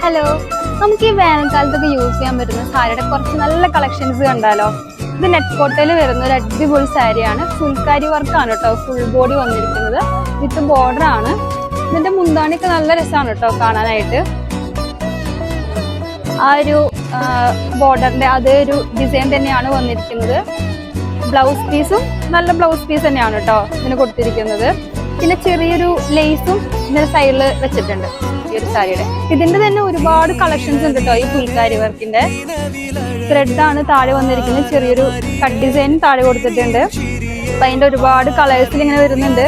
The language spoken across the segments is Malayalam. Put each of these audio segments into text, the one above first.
ഹലോ, നമുക്ക് ഈ വേനൽക്കാലത്തൊക്കെ യൂസ് ചെയ്യാൻ പറ്റുന്ന സാരിയുടെ കുറച്ച് നല്ല കളക്ഷൻസ് കണ്ടാലോ. ഇത് നെറ്റ് കോട്ടയിൽ വരുന്ന ഒരു അടിപൊളി സാരിയാണ്. ഫുൾക്കാരി വർക്കാണ് കേട്ടോ. ഫുൾ ബോഡി വന്നിരിക്കുന്നത് വിത്ത് ബോർഡർ ആണ്. ഇതിന്റെ മുന്താണിയൊക്കെ നല്ല രസമാണ് കേട്ടോ കാണാനായിട്ട്. ആ ഒരു ബോർഡറിന്റെ അതേ ഒരു ഡിസൈൻ തന്നെയാണ് വന്നിരിക്കുന്നത്. ബ്ലൗസ് പീസും നല്ല ബ്ലൗസ് പീസ് തന്നെയാണ് കേട്ടോ ഇതിന് കൊടുത്തിരിക്കുന്നത്. പിന്നെ ചെറിയൊരു ലേസും ഇതിന്റെ സൈഡിൽ വെച്ചിട്ടുണ്ട് ഈ ഒരു സാരിയുടെ. ഇതിന്റെ തന്നെ ഒരുപാട് കളക്ഷൻസ് ഉണ്ട് കേട്ടോ. ഈ ഫുൾക്കാരി വർക്കിന്റെ ത്രെഡാണ് താഴെ വന്നിരിക്കുന്നത്. ചെറിയൊരു കട്ട് ഡിസൈൻ താഴെ കൊടുത്തിട്ടുണ്ട്. അപ്പൊ അതിന്റെ ഒരുപാട് കളേഴ്സിൽ ഇങ്ങനെ വരുന്നുണ്ട്.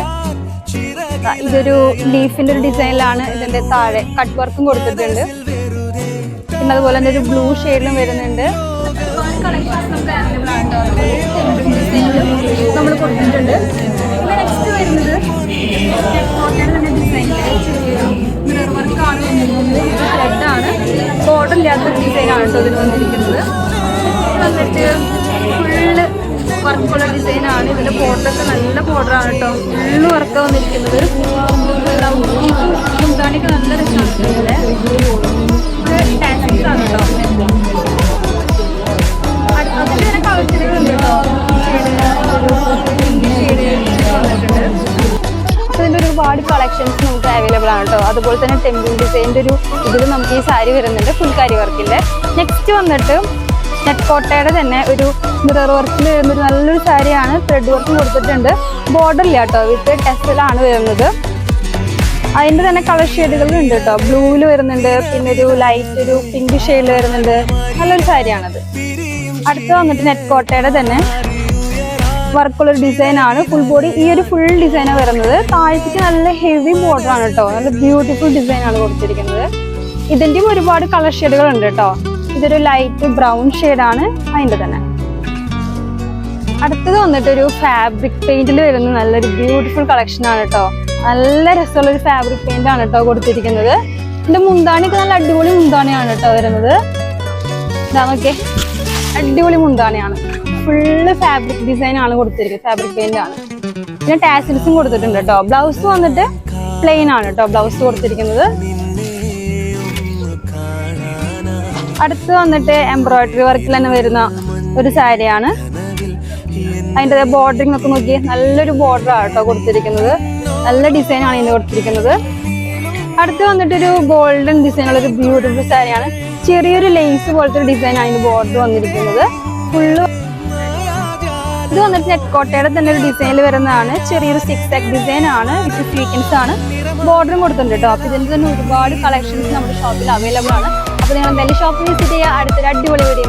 ഇതൊരു ലീഫിന്റെ ഒരു ഡിസൈനിലാണ് ഇതിന്റെ താഴെ കട്ട് വർക്കും കൊടുത്തിട്ടുണ്ട്. പിന്നെ അതുപോലെ തന്നെ ഒരു ബ്ലൂ ഷെയ്ഡിലും വരുന്നുണ്ട്. നമ്മൾ കൊടുത്തിട്ടുണ്ട്. നെക്സ്റ്റ് വരുന്നത് മിറർ വർക്കാണ് വന്നിരിക്കുന്നത്. ത്രെഡാണ്, ബോർഡർ ഇല്ലാത്ത ഡിസൈനാണ് കേട്ടോ ഇതിന് വന്നിരിക്കുന്നത്. വന്നിട്ട് ഫുള്ള് വർക്കുള്ള ഡിസൈനാണ്. ഇതിന്റെ ബോർഡറൊക്കെ നല്ല ബോർഡറാണ് കേട്ടോ. ഫുള്ള് വർക്ക് വന്നിരിക്കുന്നത്. മുന്താണിക്ക് നല്ല രസമാണ്. ടാക്സിക്സ് ആണ് കേട്ടോ. അതിൽ തന്നെ കളക്ഷനുകളുണ്ട് കേട്ടോ. അതിൻ്റെ ഒരുപാട് കളക്ഷൻസ് നമുക്ക് അവൈലബിൾ ആണ് കേട്ടോ. അതുപോലെ തന്നെ ടെമ്പിൾ ഡിസൈൻ്റെ ഒരു ഇതിൽ നമുക്ക് ഈ സാരി വരുന്നുണ്ട് ഫുൾക്കാരി വർക്കിൻ്റെ. നെക്സ്റ്റ് വന്നിട്ട് നെറ്റ് കോട്ടയുടെ തന്നെ ഒരു മിറർ വർക്കിൽ വരുന്നൊരു നല്ലൊരു സാരിയാണ്. ത്രെഡ് വർക്കും കൊടുത്തിട്ടുണ്ട്. ബോർഡർ ഇല്ല കേട്ടോ, വിത്ത് ടെസ്റ്റിലാണ് വരുന്നത്. അതിൻ്റെ തന്നെ കളർ ഷെയ്ഡുകൾ ഉണ്ട് കേട്ടോ. ബ്ലൂവിൽ വരുന്നുണ്ട്, പിന്നെ ഒരു ലൈറ്റ് ഒരു പിങ്ക് ഷെയ്ഡിൽ വരുന്നുണ്ട്. നല്ലൊരു സാരിയാണത്. അടുത്ത് വന്നിട്ട് നെറ്റ് കോട്ടയുടെ തന്നെ വർക്കുള്ളൊരു ഡിസൈനാണ്. ഫുൾ ബോഡി ഈ ഒരു ഫുൾ ഡിസൈനാണ് വരുന്നത്. താഴത്തേക്ക് നല്ല ഹെവി ബോർഡർ ആണ് കേട്ടോ. നല്ല ബ്യൂട്ടിഫുൾ ഡിസൈനാണ് കൊടുത്തിരിക്കുന്നത്. ഇതിൻ്റെയും ഒരുപാട് കളർ ഷെയ്ഡുകൾ ഉണ്ട് കേട്ടോ. ഇതൊരു ലൈറ്റ് ബ്രൗൺ ഷെയ്ഡാണ് അതിൻ്റെ തന്നെ. അടുത്തത് വന്നിട്ട് ഒരു ഫാബ്രിക് പെയിന്റിൽ വരുന്ന നല്ലൊരു ബ്യൂട്ടിഫുൾ കളക്ഷനാണ് കേട്ടോ. നല്ല രസമുള്ളൊരു ഫാബ്രിക് പെയിന്റ് ആണ് കേട്ടോ കൊടുത്തിരിക്കുന്നത്. ഇതിന്റെ മുന്താണിയൊക്കെ നല്ല അടിപൊളി മുന്താണിയാണ് കേട്ടോ വരുന്നത്. ഇതാ നോക്കിയേ, അടിപൊളി മുന്താണിയാണ്. ഫുള്ള് ഫാബ്രിക് ഡിസൈൻ ആണ് കൊടുത്തിരിക്കുന്നത്. ഫാബ്രിക് പെയിന്റ് ആണ്. പിന്നെ ടാസിൽസും കൊടുത്തിട്ടുണ്ട് കേട്ടോ. ബ്ലൗസ് വന്നിട്ട് പ്ലെയിൻ ആണ് കേട്ടോ ബ്ലൗസ് കൊടുത്തിരിക്കുന്നത്. അടുത്ത് വന്നിട്ട് എംബ്രോയിഡറി വർക്കിൽ തന്നെ വരുന്ന ഒരു സാരിയാണ്. അതിൻ്റെ ബോർഡറിങ് ഒക്കെ നോക്കി നല്ലൊരു ബോർഡർ ആണ് കേട്ടോ കൊടുത്തിരിക്കുന്നത്. നല്ല ഡിസൈൻ ആണ് ഇതിന് കൊടുത്തിരിക്കുന്നത്. അടുത്ത് വന്നിട്ടൊരു ഗോൾഡൻ ഡിസൈനുള്ള ഒരു ബ്യൂട്ടിഫുൾ സാരിയാണ്. ചെറിയൊരു ലേസ് പോലത്തെ ഒരു ഡിസൈൻ ആണ് ഇതിന് ബോർഡർ വന്നിരിക്കുന്നത്. ഫുള്ള് ഇത് വന്നിട്ട് നെറ്റ് കോട്ടയുടെ തന്നെ ഒരു ഡിസൈനിൽ വരുന്നതാണ്. ചെറിയൊരു സിക്സ് ആക്ക് ഡിസൈൻ ആണ്. വിത്ത് സ്വീക്കൻസ് ആണ്. ബോർഡറും കൊടുത്തിട്ടുണ്ട് കേട്ടോ. അപ്പൊ ഇതിന്റെ തന്നെ ഒരുപാട് കളക്ഷൻസ് നമ്മുടെ ഷോപ്പിൽ അവൈലബിൾ ആണ്. അപ്പൊ നിങ്ങൾ എന്തായാലും ഷോപ്പിൽ വിസിറ്റ് ചെയ്യുക. അടുത്തൊരു അടിപൊളി വീഡിയോ